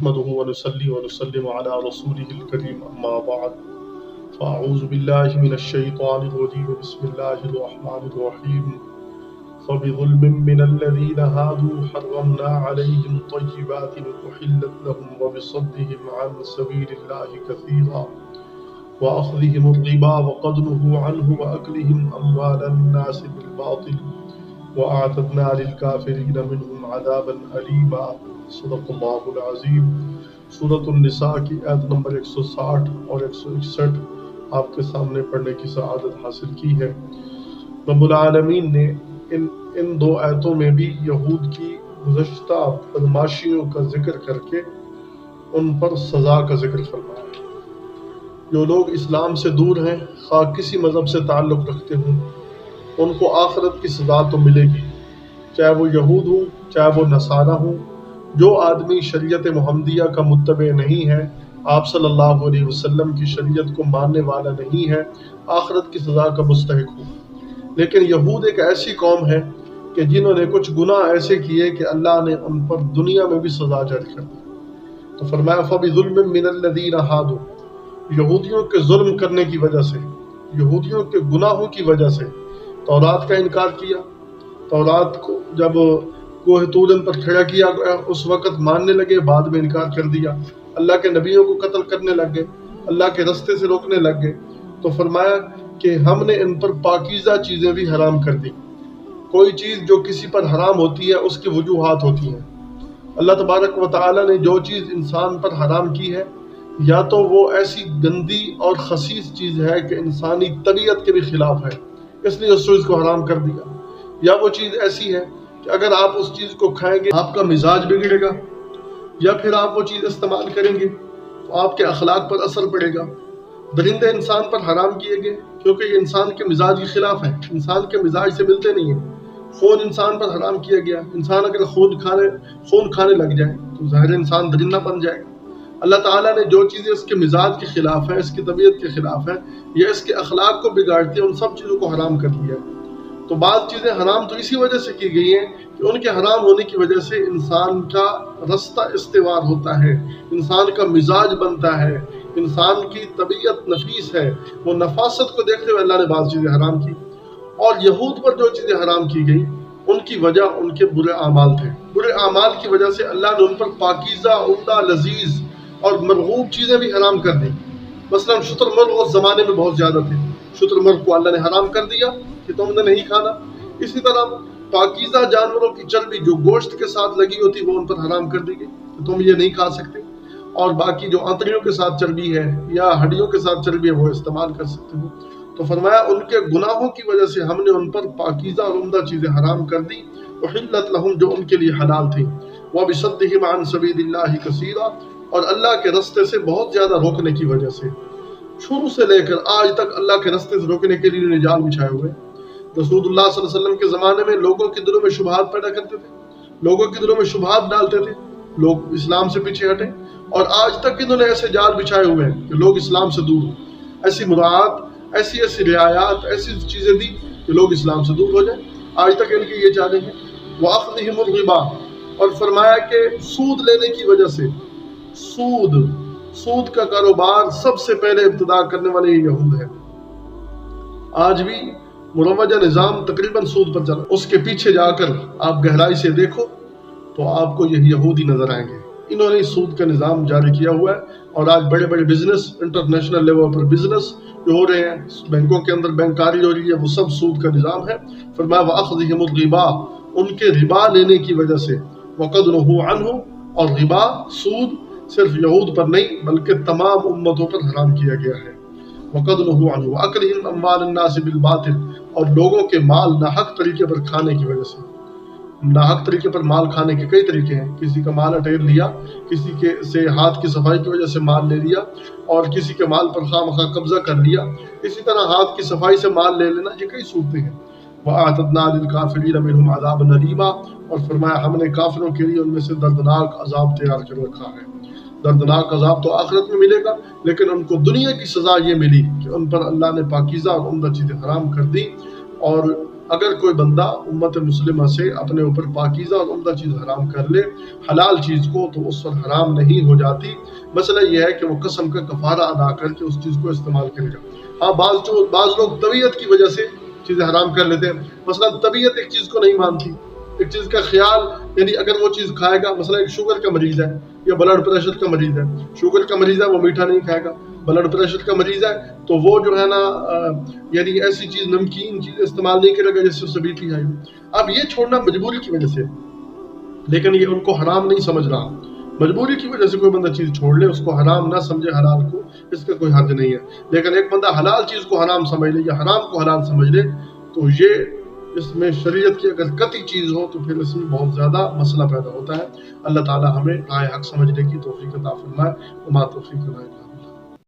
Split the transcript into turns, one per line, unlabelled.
نحمده ونصلي ونسلم على رسوله الكريم أما بعد فأعوذ بالله من الشيطان الرجيم بسم الله الرحمن الرحيم فبظلم من الذين هادوا حرمنا عليهم طيبات أحلت لهم وبصدهم عن سبيل الله كثيرا وأخذهم الربا وقد نهوا عنه وأكلهم أموال الناس بالباطل وأعتدنا للكافرين منهم عذابا أليما صدق اللہ العظیم۔ سورۃ النساء کی آیت نمبر 160 اور 161 آپ کے سامنے پڑھنے کی سعادت حاصل کی ہے۔ رب العالمین نے ان دو آیتوں میں بھی یہود کی گزشتہ بدماشیوں کا ذکر کر کے ان پر سزا کا ذکر فرمایا ہے۔ جو لوگ اسلام سے دور ہیں، خواہ کسی مذہب سے تعلق رکھتے ہوں، ان کو آخرت کی سزا تو ملے گی، چاہے وہ یہود ہوں چاہے وہ نصارہ ہوں۔ جو آدمی شریعت محمدیہ کا متبع نہیں ہے، آپ صلی اللہ علیہ وسلم کی شریعت کو ماننے والا نہیں ہے، آخرت کی سزا کا مستحق ہو۔ لیکن یہود ایک ایسی قوم ہے کہ جنہوں نے کچھ گناہ ایسے کیے کہ اللہ نے ان پر دنیا میں بھی سزا جاری کر دی۔ تو فرمایا فَبِظُلْمٍ مِّنَ الَّذِينَ هَادُوا، یہودیوں کے ظلم کرنے کی وجہ سے، یہودیوں کے گناہوں کی وجہ سے تورات کا انکار کیا۔ تورات کو جب کوہ طور پر کھڑا کیا گیا اس وقت ماننے لگے، بعد میں انکار کر دیا۔ اللہ کے نبیوں کو قتل کرنے لگ گئے، اللہ کے رستے سے روکنے لگ گئے۔ تو فرمایا کہ ہم نے ان پر پاکیزہ چیزیں بھی حرام کر دی۔ کوئی چیز جو کسی پر حرام ہوتی ہے اس کی وجوہات ہوتی ہیں۔ اللہ تبارک و تعالی نے جو چیز انسان پر حرام کی ہے، یا تو وہ ایسی گندی اور خسیس چیز ہے کہ انسانی طبیعت کے بھی خلاف ہے، اس لیے اس چیز کو حرام کر دیا، یا وہ چیز ایسی ہے کہ اگر آپ اس چیز کو کھائیں گے آپ کا مزاج بگڑے گا، یا پھر آپ وہ چیز استعمال کریں گے تو آپ کے اخلاق پر اثر پڑے گا۔ درندے انسان پر حرام کیے گئے کیونکہ یہ انسان کے مزاج کے خلاف ہیں، انسان کے مزاج سے ملتے نہیں ہیں۔ خون انسان پر حرام کیا گیا، انسان اگر خون کھانے لگ جائے تو ظاہر انسان درندہ بن جائے گا۔ اللہ تعالیٰ نے جو چیزیں اس کے مزاج کے خلاف ہیں، اس کی طبیعت کے خلاف ہیں، یا اس کے اخلاق کو بگاڑتی ہیں، ان سب چیزوں کو حرام کر دیا ہے۔ تو بعض چیزیں حرام تو اسی وجہ سے کی گئی ہیں کہ ان کے حرام ہونے کی وجہ سے انسان کا رستہ استوار ہوتا ہے، انسان کا مزاج بنتا ہے، انسان کی طبیعت نفیس ہے، وہ نفاست کو دیکھتے ہوئے اللہ نے بعض چیزیں حرام کی۔ اور یہود پر جو چیزیں حرام کی گئی ان کی وجہ ان کے برے اعمال تھے۔ برے اعمال کی وجہ سے اللہ نے ان پر پاکیزہ، عمدہ، لذیذ اور مرغوب چیزیں بھی حرام کر دیں۔ مثلا شتر مرغ اس زمانے میں بہت زیادہ تھے، شتر مرغ کو اللہ نے حرام کر دیا کہ تم نے نہیں کھانا۔ اسی طرح پاکیزہ جانوروں کی چربی جو گوشت کے ساتھ لگی ہوتی وہ ان پر حرام کر دی گئی کہ تم یہ نہیں کھا سکتے، اور باقی جو آنتڑیوں کے ساتھ چربی ہے یا ہڈیوں کے ساتھ چربی ہے وہ استعمال کر سکتے ہو۔ تو فرمایا ان کے گناہوں کی وجہ سے ہم نے ان پر پاکیزہ اور عمدہ چیزیں حرام کر دی، احلت لہم جو ان کے لیے حلال تھیں، وبصدہم عن سبیل اللہ کثیرا، اور اللہ کے رستے سے بہت زیادہ روکنے کی وجہ سے، شروع سے لے کر آج تک اللہ کے رستے سے روکنے کے لیے انہیں جال بچھائے ہوئے۔ رسول اللہ صلی اللہ علیہ وسلم کے زمانے میں لوگوں کے دلوں میں شبہات پیدا کرتے تھے، لوگوں کے دلوں میں شبہات ڈالتے تھے، لوگ اسلام سے پیچھے ہٹے، اور آج تک انہوں نے ایسے جال بچھائے ہوئے ہیں کہ لوگ اسلام سے دور ہوں، ایسی مراعات، ایسی رعایات، ایسی چیزیں دی کہ لوگ اسلام سے دور ہو جائیں۔ آج تک ان کی یہ چالیں ہیں۔ وَأَخْذِهِمُ الرِّبَا، اور فرمایا کہ سود لینے کی وجہ سے، سود کا کاروبار سب سے پہلے ابتدا کرنے والے یہود ہیں۔ آج بھی مروجہ نظام تقریباً سود پر چلا، اس کے پیچھے جا کر آپ گہرائی سے دیکھو تو آپ کو یہ یہودی نظر آئیں گے۔ انہوں نے سود کا نظام جاری کیا ہوا ہے، اور آج بڑے بڑے بزنس، انٹرنیشنل لیول پر بزنس جو ہو رہے ہیں، بینکوں کے اندر بینکاری ہو رہی ہے، وہ سب سود کا نظام ہے۔ فرمایا وَأَخْذِهِمُ الرِّبَا، ان کے ربا لینے کی وجہ سے، وَقَدْ نُهُوا عَنْهُ، اور ربا، سود صرف یہود پر نہیں بلکہ تمام امتوں پر حرام کیا گیا ہے۔ وَقَدْ نُهُوا عَنْهُ وَأَكْلِهِمْ أَمْوَالَ النَّاسِ بِالْبَاطِلِ، اور لوگوں کے مال ناحق طریقے پر کھانے کی وجہ سے۔ ناحق طریقے پر مال کھانے کے کئی طریقے ہیں، کسی کا مال اٹیر لیا، کسی کے سے ہاتھ کی صفائی کی وجہ سے مال لے لیا، اور کسی کے مال پر خواہ مخواہ قبضہ کر لیا۔ اسی طرح ہاتھ کی صفائی سے مال لے لینا، یہ کئی صورتیں ہیں۔ وَأَعْتَدْنَا لِلْكَافِرِينَ مِنْهُمْ عَذَابًا أَلِيمًا، اور فرمایا ہم نے کافروں کے لیے ان میں سے دردناک عذاب تیار کر رکھا ہے۔ دردناک عذاب تو آخرت میں ملے گا، لیکن ان کو دنیا کی سزا یہ ملی کہ ان پر اللہ نے پاکیزہ اور عمدہ چیزیں حرام کر دی، اور اگر کوئی بندہ امت مسلمہ سے اپنے اوپر پاکیزہ اور عمدہ چیز حرام کر لے حلال چیز کو تو اس پر حرام نہیں ہو جاتی. مسئلہ یہ ہے کہ وہ قسم کا کفارہ ادا کر کے اس چیز کو استعمال کرے گا. ہاں بعض لوگ طبیعت کی وجہ سے چیزیں حرام کر لیتے ہیں. مثلا طبیعت ایک چیز کو نہیں مانتی, ایک چیز کا خیال, یعنی اگر وہ چیز کھائے گا, مثلا ایک شوگر کا مریض ہے یا بلڈ پریشر کا مریض ہے, شوگر کا مریض ہے وہ میٹھا نہیں کھائے گا, بلڈ پریشر کا مریض ہے تو وہ جو ہے نا یعنی ایسی چیز نمکین چیز استعمال نہیں کرے گا جس سے اسے بی پی آئی. اب یہ چھوڑنا مجبوری کی وجہ سے, لیکن یہ ان کو حرام نہیں سمجھ رہا. مجبوری کی وجہ سے کوئی بندہ چیز چھوڑ لے, اس کو حرام نہ سمجھے حلال کو, اس کا کوئی حرج نہیں ہے. لیکن ایک بندہ حلال چیز کو حرام سمجھ لے یا حرام کو حلال سمجھ لے تو یہ اس میں شریعت کی اگر قطعی چیز ہو تو پھر اس میں بہت زیادہ مسئلہ پیدا ہوتا ہے. اللہ تعالی ہمیں رائے حق سمجھنے کی توفیق عطا فرمائے. وما توفیق اللہ.